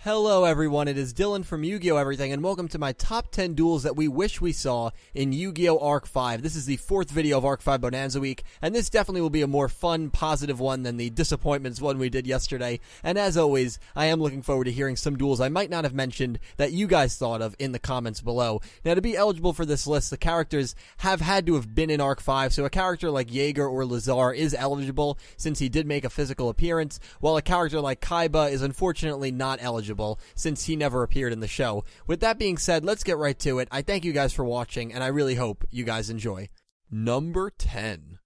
Hello everyone, it is Dylan from Yugioh Everything, and welcome to my top 10 duels that we wish we saw in Yu-Gi-Oh! Arc 5. This is the fourth video of Arc 5 Bonanza Week, and this definitely will be a more fun, positive one than the disappointments one we did yesterday. And as always, I am looking forward to hearing some duels I might not have mentioned that you guys thought of in the comments below. Now, to be eligible for this list, the characters have had to have been in Arc 5, so a character like Jaeger or Lazar is eligible since he did make a physical appearance, while a character like Kaiba is unfortunately not eligible since he never appeared in the show. With that being said, let's get right to it. I thank you guys for watching, and I really hope you guys enjoy. Number 10.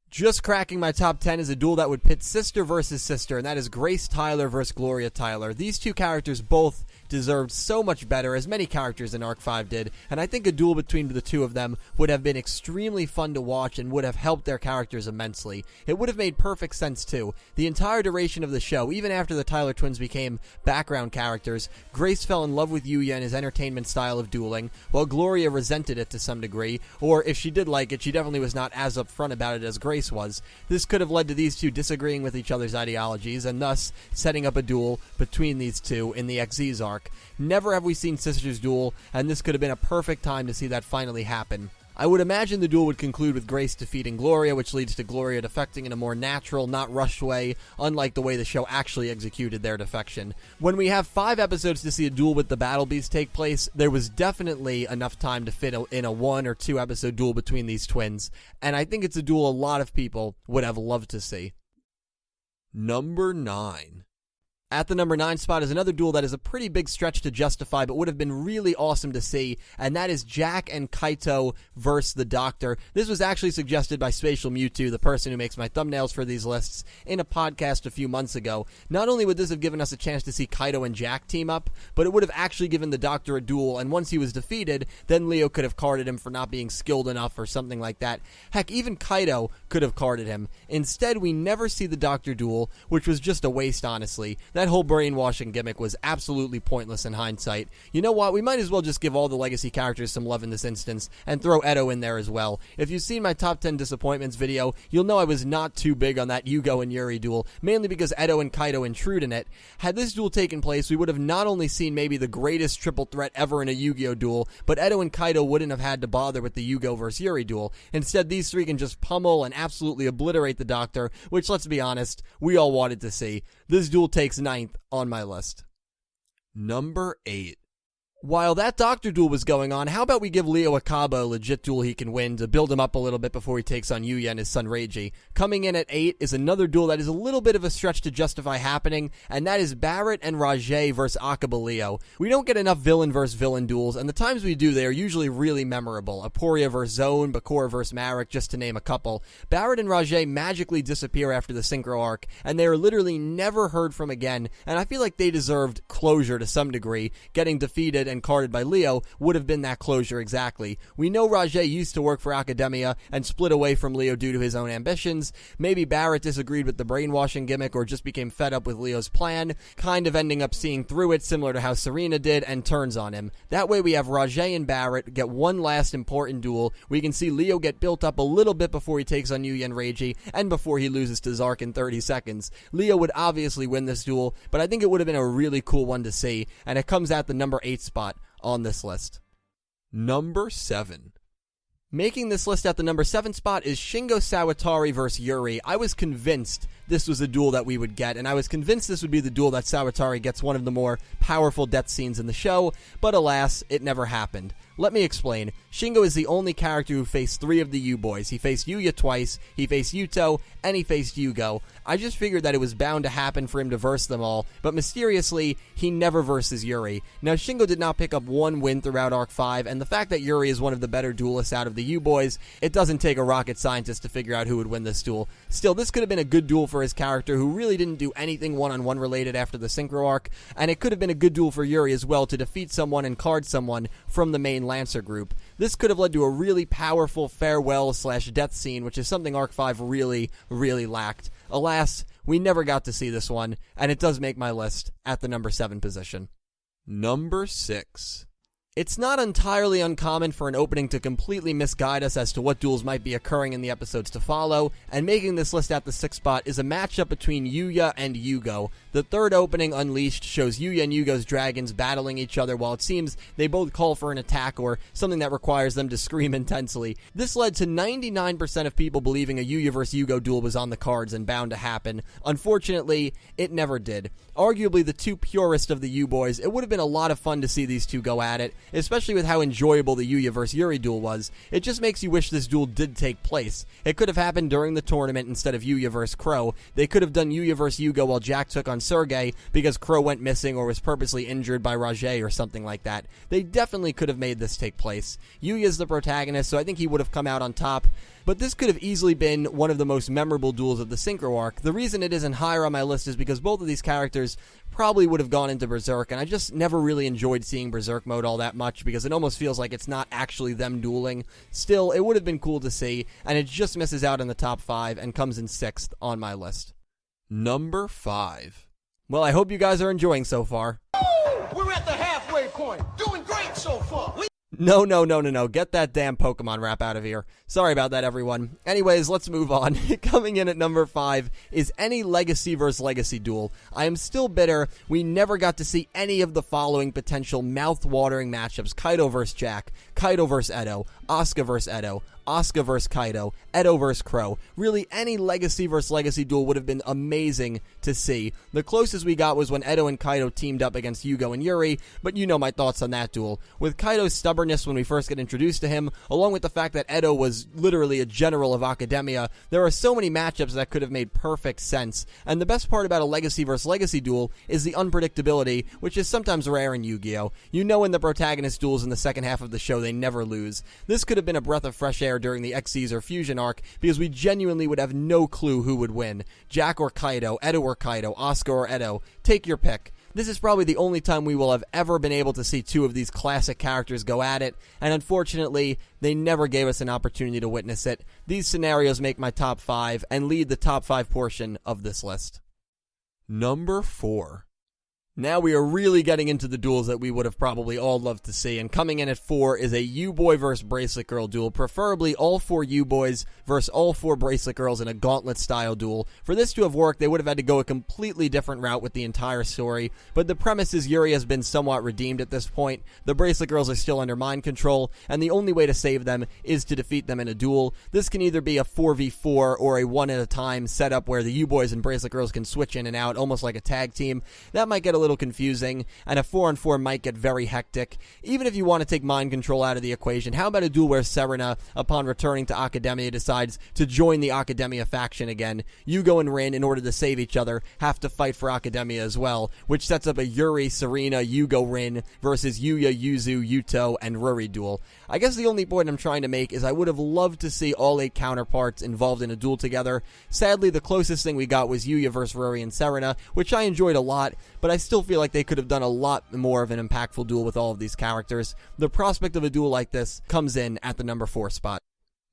Just cracking my top 10 is a duel that would pit sister versus sister, and that is Grace Tyler versus Gloria Tyler. These two characters both deserved so much better, as many characters in Arc 5 did, and I think a duel between the two of them would have been extremely fun to watch and would have helped their characters immensely. It would have made perfect sense too. The entire duration of the show, even after the Tyler twins became background characters, Grace fell in love with Yuya and his entertainment style of dueling, while Gloria resented it to some degree, or if she did like it, she definitely was not as upfront about it as Grace was. This could have led to these two disagreeing with each other's ideologies, and thus setting up a duel between these two in the XZ's arc. Never have we seen sisters duel, and this could have been a perfect time to see that finally happen. I would imagine the duel would conclude with Grace defeating Gloria, which leads to Gloria defecting in a more natural, not rushed way, unlike the way the show actually executed their defection. When we have 5 episodes to see a duel with the Battle Beast take place, there was definitely enough time to fit in a 1 or 2 episode duel between these twins, and I think it's a duel a lot of people would have loved to see. Number 9. At the number 9 spot is another duel that is a pretty big stretch to justify, but would have been really awesome to see, and that is Jack and Kaito versus the Doctor. This was actually suggested by SPACIAL MEWTWO, the person who makes my thumbnails for these lists, in a podcast a few months ago. Not only would this have given us a chance to see Kaito and Jack team up, but it would have actually given the Doctor a duel, and once he was defeated, then Leo could have carded him for not being skilled enough or something like that. Heck, even Kaito could have carded him. Instead, we never see the Doctor duel, which was just a waste, honestly. That whole brainwashing gimmick was absolutely pointless in hindsight. You know what? We might as well just give all the legacy characters some love in this instance and throw Edo in there as well. If you've seen my top 10 disappointments video, you'll know I was not too big on that Yugioh and Yuri duel, mainly because Edo and Kaito intrude in it. Had this duel taken place, we would have not only seen maybe the greatest triple threat ever in a Yu-Gi-Oh duel, but Edo and Kaito wouldn't have had to bother with the Yugioh versus Yuri duel. Instead, these three can just pummel and absolutely obliterate the Doctor, which, let's be honest, we all wanted to see. This duel takes 9th on my list. Number 8. While that Doctor duel was going on, how about we give Leo Aqaba a legit duel he can win to build him up a little bit before he takes on Yuya and his son Reiji. Coming in at 8 is another duel that is a little bit of a stretch to justify happening, and that is Barret and Rajay versus Aqaba Leo. We don't get enough villain versus villain duels, and the times we do, they are usually really memorable. Aporia versus Zone, Bakura versus Marek, just to name a couple. Barret and Rajay magically disappear after the Synchro arc, and they are literally never heard from again, and I feel like they deserved closure to some degree. Getting defeated and carded by Leo would have been that closure exactly. We know Rajay used to work for Academia and split away from Leo due to his own ambitions. Maybe Barret disagreed with the brainwashing gimmick or just became fed up with Leo's plan, kind of ending up seeing through it similar to how Serena did and turns on him. That way we have Rajay and Barret get one last important duel. We can see Leo get built up a little bit before he takes on Yuya and Reiji and before he loses to Zark in 30 seconds. Leo would obviously win this duel, but I think it would have been a really cool one to see, and it comes at the number 8 spot on this list. Number 7. Making this list at the number 7 spot is Shingo Sawatari versus Yuri. I was convinced this was a duel that we would get, and I was convinced this would be the duel that Sawatari gets one of the more powerful death scenes in the show, but alas, it never happened. Let me explain. Shingo is the only character who faced 3 of the U-Boys. He faced Yuya twice, he faced Yuto, and he faced Yugioh. I just figured that it was bound to happen for him to verse them all, but mysteriously, he never verses Yuri. Now, Shingo did not pick up one win throughout Arc 5, and the fact that Yuri is one of the better duelists out of the U-Boys, it doesn't take a rocket scientist to figure out who would win this duel. Still, this could have been a good duel for his character, who really didn't do anything one-on-one related after the Synchro arc, and it could have been a good duel for Yuri as well to defeat someone and card someone from the main Lancer group. This could have led to a really powerful farewell/death scene, which is something Arc 5 really, really lacked. Alas, we never got to see this one, and it does make my list at the number 7 position. Number 6. It's not entirely uncommon for an opening to completely misguide us as to what duels might be occurring in the episodes to follow, and making this list at the 6th spot is a matchup between Yuya and Yugioh. The third opening, Unleashed, shows Yuya and Yugioh's dragons battling each other while it seems they both call for an attack or something that requires them to scream intensely. This led to 99% of people believing a Yuya vs Yugioh duel was on the cards and bound to happen. Unfortunately, it never did. Arguably the two purest of the U-boys, it would have been a lot of fun to see these two go at it, especially with how enjoyable the Yuya vs Yuri duel was. It just makes you wish this duel did take place. It could have happened during the tournament instead of Yuya vs Crow. They could have done Yuya vs Yugioh while Jack took on Sergei because Crow went missing or was purposely injured by Rajay or something like that. They definitely could have made this take place. Yuya's the protagonist, so I think he would have come out on top. But this could have easily been one of the most memorable duels of the Synchro arc. The reason it isn't higher on my list is because both of these characters probably would have gone into Berserk, and I just never really enjoyed seeing Berserk mode all that much because it almost feels like it's not actually them dueling. Still, it would have been cool to see, and it just misses out in the top 5 and comes in 6th on my list. Number 5. Well, I hope you guys are enjoying so far. We're at the halfway point. Doing great so far. No. Get that damn Pokemon rap out of here. Sorry about that, everyone. Anyways, let's move on. Coming in at number 5 is any Legacy vs. Legacy duel. I am still bitter we never got to see any of the following potential mouth-watering matchups. Kaito vs. Jack, Kaito vs. Edo, Asuka vs. Edo, Asuka vs. Kaito, Edo vs. Crow. Really, any Legacy vs. Legacy duel would have been amazing to see. The closest we got was when Edo and Kaito teamed up against Yugioh and Yuri, but you know my thoughts on that duel. With Kaito's stubbornness when we first get introduced to him, along with the fact that Edo was literally a general of Academia, there are so many matchups that could have made perfect sense. And the best part about a Legacy vs. Legacy duel is the unpredictability, which is sometimes rare in Yu-Gi-Oh! You know in the protagonist duels in the second half of the show they never lose. This could have been a breath of fresh air during the Xyz or Fusion arc because we genuinely would have no clue who would win. Jack or Kaito, Edo or Kaito, Asuka or Edo. Take your pick. This is probably the only time we will have ever been able to see two of these classic characters go at it, and unfortunately, they never gave us an opportunity to witness it. These scenarios make my top 5 and lead the top 5 portion of this list. Number 4. Now we are really getting into the duels that we would have probably all loved to see, and coming in at 4 is a U-Boy vs. Bracelet Girl duel, preferably all 4 U-Boys versus all 4 Bracelet Girls in a gauntlet-style duel. For this to have worked, they would have had to go a completely different route with the entire story, but the premise is Yuri has been somewhat redeemed at this point. The Bracelet Girls are still under mind control, and the only way to save them is to defeat them in a duel. This can either be a 4v4 or a one-at-a-time setup where the U-Boys and Bracelet Girls can switch in and out, almost like a tag team. That might get a little confusing, and a 4-on-4 might get very hectic. Even if you want to take mind control out of the equation, how about a duel where Serena, upon returning to Academia, decides to join the Academia faction again? Yugioh and Rin, in order to save each other, have to fight for Academia as well, which sets up a Yuri, Serena, Yugioh, Rin versus Yuya, Yuzu, Yuto, and Ruri duel. I guess the only point I'm trying to make is I would have loved to see all 8 counterparts involved in a duel together. Sadly, the closest thing we got was Yuya versus Ruri and Serena, which I enjoyed a lot, but I still feel like they could have done a lot more of an impactful duel with all of these characters. The prospect of a duel like this comes in at the number 4 spot.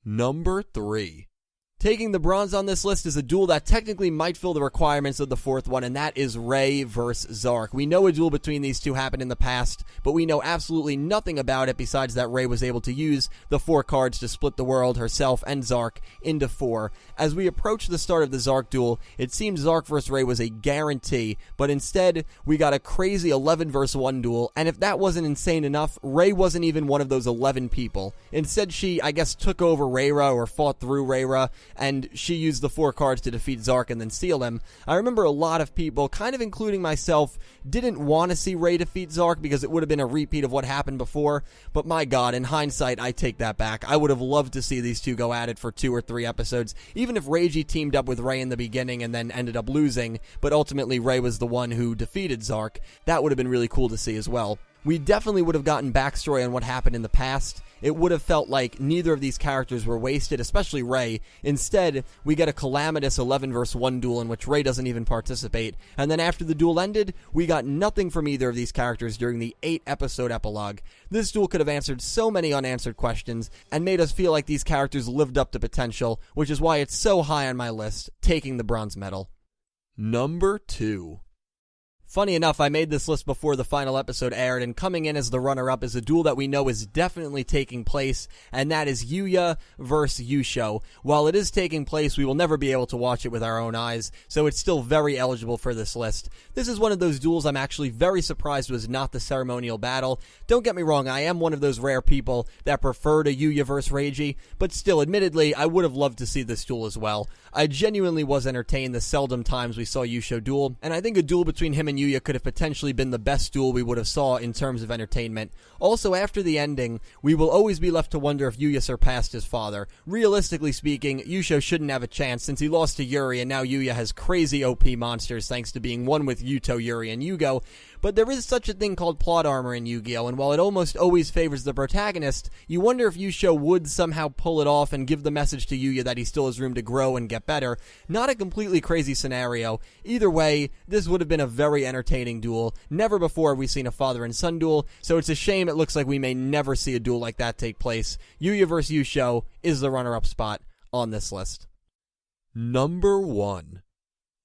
Number 3. Taking the bronze on this list is a duel that technically might fill the requirements of the 4th one, and that is Rei vs. Zark. We know a duel between these two happened in the past, but we know absolutely nothing about it besides that Rei was able to use the 4 cards to split the world, herself and Zark, into 4. As we approach the start of the Zark duel, it seemed Zark vs. Rei was a guarantee, but instead, we got a crazy 11 vs. 1 duel, and if that wasn't insane enough, Rei wasn't even one of those 11 people. Instead, she, I guess, took over Reira or fought through Reira, and she used the 4 cards to defeat Zark and then seal him. I remember a lot of people, kind of including myself, didn't want to see Rei defeat Zark because it would have been a repeat of what happened before, but my god, in hindsight, I take that back. I would have loved to see these two go at it for 2 or 3 episodes, even if Reiji teamed up with Rei in the beginning and then ended up losing, but ultimately Rei was the one who defeated Zark. That would have been really cool to see as well. We definitely would have gotten backstory on what happened in the past. It would have felt like neither of these characters were wasted, especially Rei. Instead, we get a calamitous 11 vs. 1 duel in which Rei doesn't even participate, and then after the duel ended, we got nothing from either of these characters during the 8-episode epilogue. This duel could have answered so many unanswered questions, and made us feel like these characters lived up to potential, which is why it's so high on my list, taking the bronze medal. Number 2. Funny enough, I made this list before the final episode aired, and coming in as the runner-up is a duel that we know is definitely taking place, and that is Yuya versus Yugioh. While it is taking place, we will never be able to watch it with our own eyes, so it's still very eligible for this list. This is one of those duels I'm actually very surprised was not the ceremonial battle. Don't get me wrong, I am one of those rare people that preferred a Yuya versus Reiji, but still, admittedly, I would have loved to see this duel as well. I genuinely was entertained the seldom times we saw Yugioh duel, and I think a duel between him and Yuya could have potentially been the best duel we would have saw in terms of entertainment. Also, after the ending, we will always be left to wonder if Yuya surpassed his father. Realistically speaking, Yugioh shouldn't have a chance since he lost to Yuri, and now Yuya has crazy OP monsters thanks to being one with Yuto, Yuri, and Yugioh. But there is such a thing called plot armor in Yu-Gi-Oh, and while it almost always favors the protagonist, you wonder if Yugioh would somehow pull it off and give the message to Yuya that he still has room to grow and get better. Not a completely crazy scenario. Either way, this would have been a very entertaining duel. Never before have we seen a father and son duel, so it's a shame it looks like we may never see a duel like that take place. Yuya vs. Yugioh is the runner-up spot on this list. Number 1.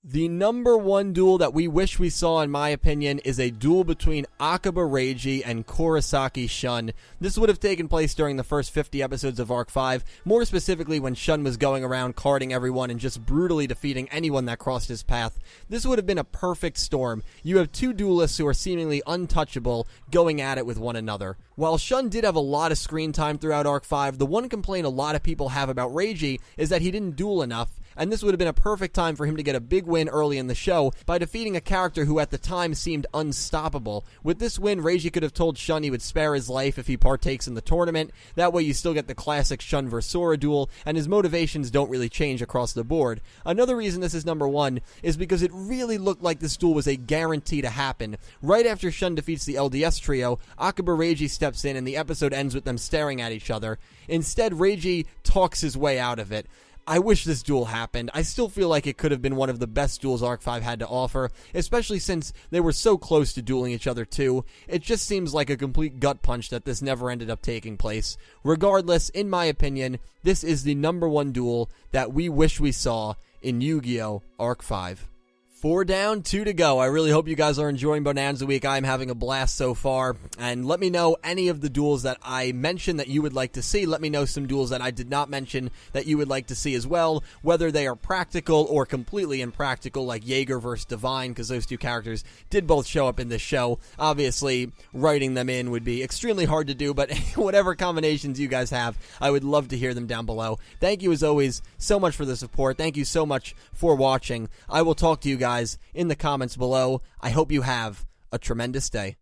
The number 1 duel that we wish we saw, in my opinion, is a duel between Aqaba Reiji and Kurosaki Shun. This would have taken place during the first 50 episodes of Arc 5, more specifically when Shun was going around carding everyone and just brutally defeating anyone that crossed his path. This would have been a perfect storm. You have two duelists who are seemingly untouchable going at it with one another. While Shun did have a lot of screen time throughout Arc 5, the one complaint a lot of people have about Reiji is that he didn't duel enough, and this would have been a perfect time for him to get a big win early in the show by defeating a character who at the time seemed unstoppable. With this win, Reiji could have told Shun he would spare his life if he partakes in the tournament. That way you still get the classic Shun vs. Sora duel, and his motivations don't really change across the board. Another reason this is number 1 is because it really looked like this duel was a guarantee to happen. Right after Shun defeats the LDS trio, Aqaba Reiji steps in and the episode ends with them staring at each other. Instead, Reiji talks his way out of it. I wish this duel happened. I still feel like it could have been one of the best duels Arc 5 had to offer, especially since they were so close to dueling each other too. It just seems like a complete gut punch that this never ended up taking place. Regardless, in my opinion, this is the number 1 duel that we wish we saw in Yu-Gi-Oh! Arc 5. 4 down, 2 to go. I really hope you guys are enjoying Bonanza Week. I'm having a blast so far. And let me know any of the duels that I mentioned that you would like to see. Let me know some duels that I did not mention that you would like to see as well, whether they are practical or completely impractical, like Jaeger versus Divine, because those two characters did both show up in this show. Obviously, writing them in would be extremely hard to do, but whatever combinations you guys have, I would love to hear them down below. Thank you, as always, so much for the support. Thank you so much for watching. I will talk to you guys in the comments below. I hope you have a tremendous day.